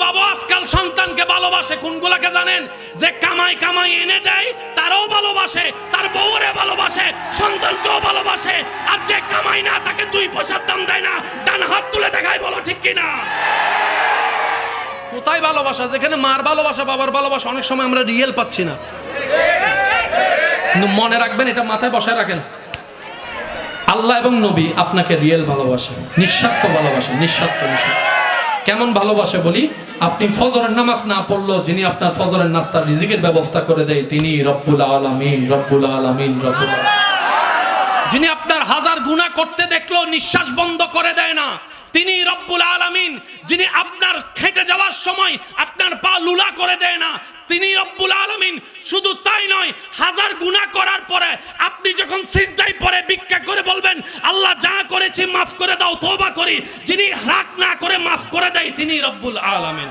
বাবা আজকাল সন্তানকে ভালোবাসে কোনগুলাকে জানেন? যে কামাই কামাই এনে দেয় তারও ভালোবাসে, তার বউরে ভালোবাসে, সন্তানকেও ভালোবাসে। আর যে কামাই না তাকে 2 পয়সার দাম দেয় না, ডান হাত তুলে দেখায়, বলো ঠিক কিনা? কোথায় ভালোবাসা? যেখানে মার ভালোবাসা, বাবার ভালোবাসা অনেক সময় আমরা রিয়েল পাচ্ছি না। কিন্তু মনে রাখবেন, এটা মাথায় বসায় রাখেন, আল্লাহ এবং নবী আপনাকে রিয়েল ভালোবাসেন, নিঃস্বার্থ ভালোবাসেন, নিঃস্বার্থ। কেমন ভালোবাসে বলি, আপনি ফজরের নামাজ না পড়লো, যিনি আপনার ফজরের নাস্তার রিজিকের ব্যবস্থা করে দেয় তিনি রব্বুল আলামিন, রব্বুল আলামিন, রব্বুল আলামিন। যিনি আপনার 1000 গুনাহ করতে দেখলো নিঃশ্বাস বন্ধ করে দেয় না, তিনি রব্বুল আলামিন। যিনি আপনার খেটে যাওয়ার সময় আপনার পা লুলা করে দেয় না, তিনি রব্বুল আলামিন। শুধু তাই নয়, 1000 গুনাহ করার পরে আপনি যখন সিজদায় পড়ে ভিক্ষা করে বলবেন আল্লাহ যা করেছি মাফ করে দাও, তওবা করি, যিনি রাগ না করে মাফ করে দেয় তিনি রব্বুল আলামিন।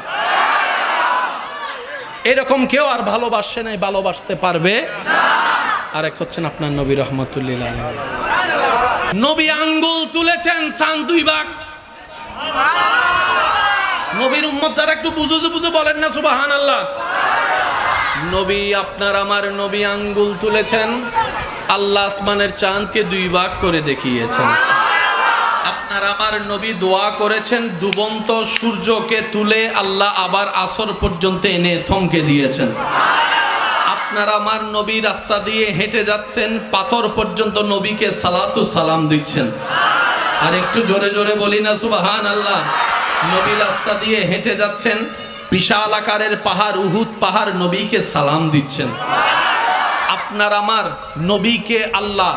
এরকম কেউ আর ভালোবাসে নাই, ভালোবাসতে পারবে না। আরেক হচ্ছেন আপনার নবী রহমাতুল্লিল আলাইহি। নবী আঙ্গুল তুলেছেন সান 2 ভাগ। নবীর উম্মত যারা একটু বুঝে বলেন না সুবহানাল্লাহ। নবী আপনার আমার নবী আঙ্গুল তুলেছেন, আল্লাহ আসমানের চাঁদকে 2 ভাগ করে দেখিয়েছেন। আপনার আমার নবী দোয়া করেছেন, ডুবন্ত সূর্যকে তুলে আল্লাহ আবার আসর পর্যন্ত এনে থমকে দিয়েছেন। আপনার আমার নবী রাস্তা দিয়ে হেঁটে যাচ্ছেন, পাথর পর্যন্ত নবীকে সালাতু সালাম দিচ্ছেন। আর একটু জোরে জোরে বলি না সুবহানাল্লাহ। নবী রাস্তা দিয়ে হেঁটে যাচ্ছেন, বিশাল আকারের পাহাড় উহুদ পাহাড় নবীকে সালাম দিচ্ছেন। আপনার আমার নবীকে আল্লাহ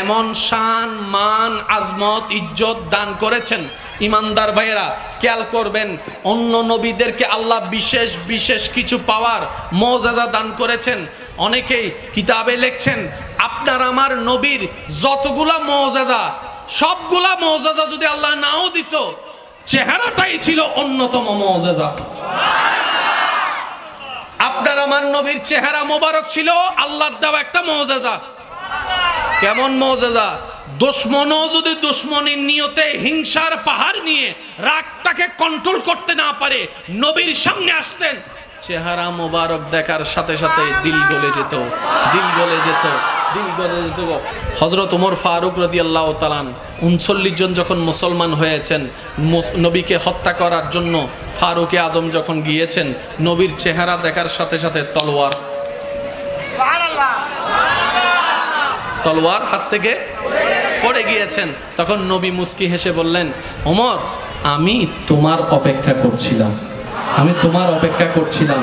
এমন শান মান আজমত ইজ্জত দান করেছেন। ইমানদার ভাইয়েরা খেয়াল করবেন, অন্য নবীদেরকে আল্লাহ বিশেষ বিশেষ কিছু পাওয়ার মুআজিজা দান করেছেন। অনেকেই কিতাবে লিখছেন, আপনার আমার নবীর যতগুলা মুআজিজা, সবগুলা মুআজিজা যদি আল্লাহ নাও দিত, চেহারাটাই ছিল অন্যতম মুআজিজা। আপনার আমার নবীর চেহারা মোবারক ছিল আল্লাহর দেওয়া একটা মুআজিজা। কেমন মুআজিজা? দুশমনও যদি দুশমনের নিয়তে হিংসার পাহাড় নিয়ে রাগটাকে কন্ট্রোল করতে না পারে, নবীর সামনে আসতেন, চেহারা মোবারক দেখার সাথে সাথে দিল গলে যেত, দিল গলে যেত, দিল গলে যেত। হযরত ওমর ফারুক রাদিয়াল্লাহু তাআলা 39 জন যখন মুসলমান হয়েছেন, নবীকে হত্যা করার জন্য ফারুকে আজম যখন গিয়েছেন, নবীর চেহারা দেখার সাথে সাথে তলোয়ার হাত থেকে পড়ে গিয়েছেন। তখন নবী মুস্কি হেসে বললেন, ওমর আমি তোমার অপেক্ষা করছিলাম, আমি তোমার অপেক্ষা করছিলাম,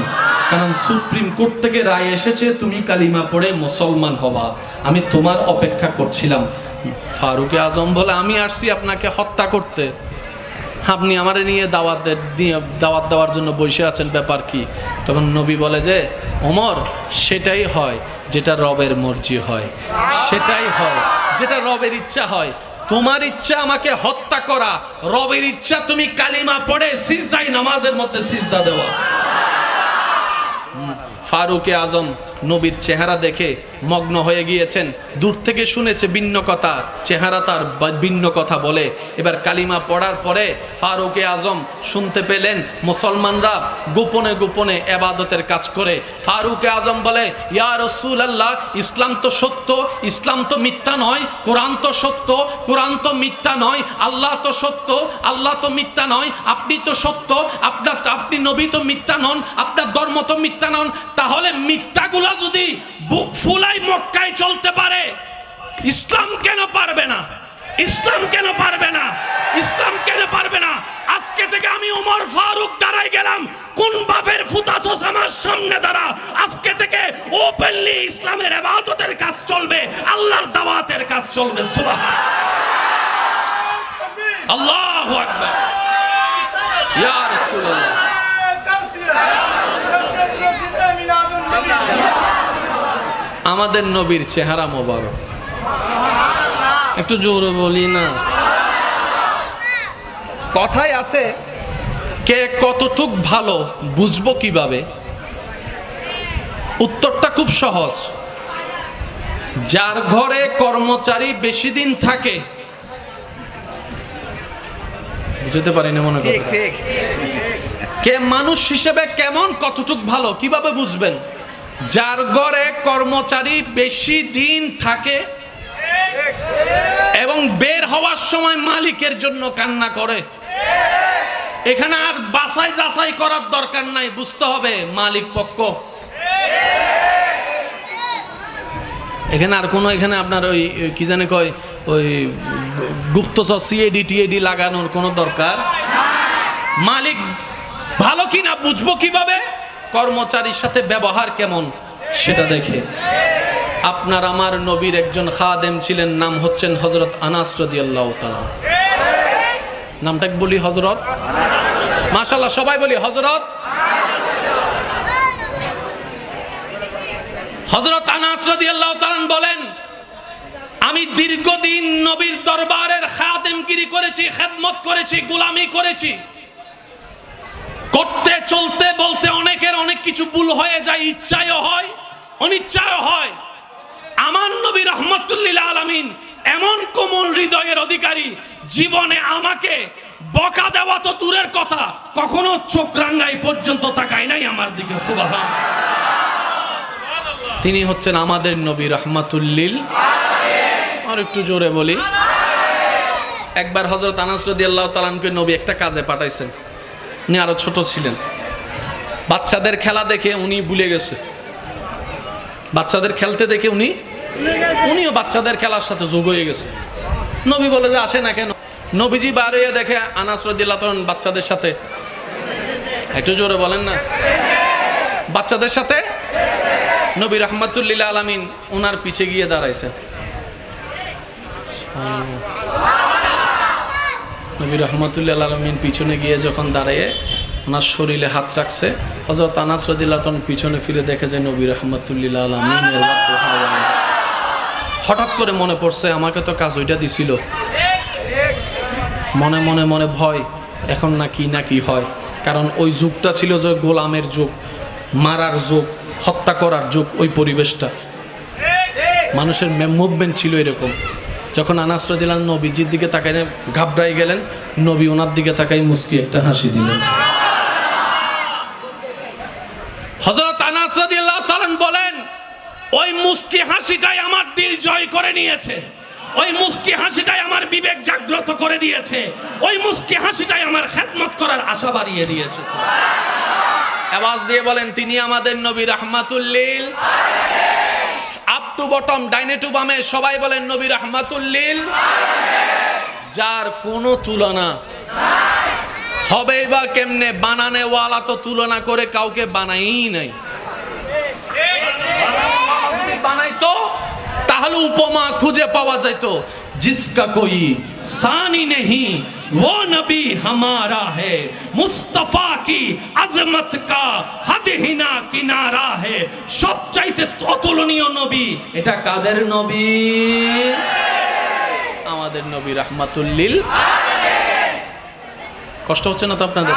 কারণ সুপ্রিম কোর্ট থেকে রায় এসেছে তুমি কালিমা পড়ে মুসলমান হবা, আমি তোমার অপেক্ষা করছিলাম। ফারুকে আজম বলে, আমি আসছি আপনাকে হত্যা করতে, আপনি আমার নিয়ে দাওয়াত দেওয়ার জন্য বসে আছেন, ব্যাপার কি? তখন নবী বলে যে, ওমর সেটাই হয় যেটা রবের মর্জি হয়, সেটাই হয় যেটা রবের ইচ্ছা হয়। তোমার ইচ্ছা আমাকে হত্যা করা, রবের ইচ্ছা তুমি কালিমা পড়ে সিজদায় নামাজের মধ্যে সিজদা দেওয়া। ফারুকে আজম নবীর চেহারা দেখে মগ্ন হয়ে গিয়েছেন। দূর থেকে শুনেছে ভিন্ন কথা, চেহারা তার ভিন্ন কথা বলে। এবার কালিমা পড়ার পরে ফারুকে আজম শুনতে পেলেন মুসলমানরা গোপনে গোপনে ইবাদতের কাজ করে। ফারুকে আজম বলে, ইয়া রাসূলুল্লাহ, ইসলাম তো সত্য, ইসলাম তো মিথ্যা নয়, কোরআন তো সত্য, কোরআন তো মিথ্যা নয়, আল্লাহ তো সত্য, আল্লাহ তো মিথ্যা নয়, আপনি তো সত্য, আপনি নবী তো মিথ্যা নন, আপনার ধর্ম তো মিথ্যা নন। তাহলে মিথ্যাগুলা যদি বুক ফুলাই মক্কায় চলতে পারে, ইসলাম কেন পারবে না? ইসলাম কেন পারবে না? ইসলাম কেন পারবে না? আজকে থেকে আমি ওমর ফারুক দাঁড়াই গেলাম, কোন বাপের ফুতাছস আমার সামনে দাঁড়া। আজকে থেকে ওপেনলি ইসলামের ইবাদতের কাজ চলবে, আল্লাহর দাওয়াতের কাজ চলবে। সুবহানাল্লাহ, আল্লাহু আকবার, ইয়া রাসূলুল্লাহ। আমাদের নবীর চেহারা মোবারক, একটু জোরে বলি না। কথায় আছে, কে কতটুক ভালো বুঝবো কিভাবে? উত্তরটা খুব সহজ। যার ঘরে কর্মচারী বেশি দিন থাকে, বুঝতে পারি না মনে করি, কে মানুষ হিসেবে কেমন, কতটুক ভালো কিভাবে বুঝবেন? যার ঘরে কর্মচারী বেশি দিন থাকে এবং বের হওয়ার সময় মালিকের জন্য কান্না করে। এখানে আর বাছাই যাচাই করার দরকার নাই, বুঝতে হবে মালিক পক্ষ। এখানে আর কোনো, এখানে আপনার ওই কি জানে কয়, ওই গুপ্তচর সিএডি টিএডি লাগানোর কোনো দরকার। মালিক ভালো কিনা বুঝবো কিভাবে? কর্মচারীর সাথে ব্যবহার কেমন সেটা দেখে। আপনার আমার নবীর একজন খাদেম ছিলেন, নাম হচ্ছেন হযরত আনাস রাদিয়াল্লাহু তাআলা। নামটা বলি হযরত, মাশাআল্লাহ সবাই বলি হযরত। হযরত আনাস রাদিয়াল্লাহু তাআলা বলেন, আমি দীর্ঘদিন নবীর দরবারের খাদেমগিরি করেছি, খেদমত করেছি, গোলামি করেছি। করতে চলতে বলতে অনেকের অনেক কিছু ভুল হয়ে যায়, ইচ্ছায় হয় অনিচ্ছায় হয়। আমার নবী রাহমাতুল লিল আলামিন এমন কোমল হৃদয়ের অধিকারী, জীবনে আমাকে বকা দেওয়া তো দূরের কথা, কখনো চোখ রাঙ্গাই পর্যন্ত তাকায় নাই আমার দিকে। সুবহান। তিনি হচ্ছেন আমাদের নবী রাহমাতুল লিল। আর একটু জোরে বলি। একবার হযরত আনাস রাদিয়াল্লাহু তাআলা আনহু নবী একটা কাজে পাঠাইছেন। উনি আরো ছোট ছিলেন, বাচ্চাদের খেলা দেখে উনি ভুলে গেছে। বাচ্চাদের খেলতে দেখে উনিও বাচ্চাদের খেলার সাথে যোগ হয়ে গেছে। নবী বলে যে আসে না কেন? নবীজি বার হয়ে দেখে আনাস রাদিয়াল্লাহু তাআলা বাচ্চাদের সাথে, একটু জোরে বলেন না, বাচ্চাদের সাথে। নবী রাহমাতুল লিল আলামিন ওনার পিছে গিয়ে দাঁড়াইছেন। নবী রাহমাতুল লিল আলামিন পিছনে গিয়ে যখন দাঁড়িয়ে ওনার শরীরে হাত রাখছে, হযরত আনাস রাদিয়াল্লাহু তাআলা পিছনে ফিরে দেখে যে নবী রাহমাতুল লিল আলামিনের হঠাৎ করে মনে পড়ছে আমাকে তো কাজ ওইটা দিছিল। মনে মনে মনে ভয়, এখন না কি হয়। কারণ ওই যুগটা ছিল যে গোলামের যুগ, মারার যুগ, হত্যা করার যুগ। ওই পরিবেশটা, মানুষের মুভমেন্ট ছিল এরকম। যখন আনাস রাদিয়াল্লাহু আনহু নবীজির দিকে তাকাই ঘাবড়াই গেলেন, নবী ওনার দিকে তাকাই মুস্কি একটা হাসি দিলেন। হযরত আনাস রাদিয়াল্লাহু তাআলা বলেন, ওই মুস্কি হাসিটাই আমার দিল জয় করে নিয়েছে। ওই মুস্কি হাসিটাই আমার বিবেক জাগ্রত করে দিয়েছে। ওই মুস্কি হাসিটাই আমার খেদমত করার আশা বাড়িয়ে দিয়েছে। আওয়াজ দিয়ে বলেন, তিনি আমাদের নবী রাহমাতুল লিল। আপ টু বটম, ডাইনে টু বামে সবাই বলেন নবী রাহমাতুল লিল। যার কোনো তুলনা হবেই বা কেমনে? বানানে ওয়ালা তো তুলনা করে কাউকে বানাই নাই। বানাইতো তাহলে উপমা খুঁজে পাওয়া যেত। जिसका कोई सानी नहीं वो नबी हमारा है, मुस्तफा की अजमत का हद ही ना किनारा है। সবচাইতে অতুলনীয় নবী এটা কাদের নবী? আমাদের নবী রাহমাতুল লিল। কষ্ট হচ্ছে না তো আপনাদের?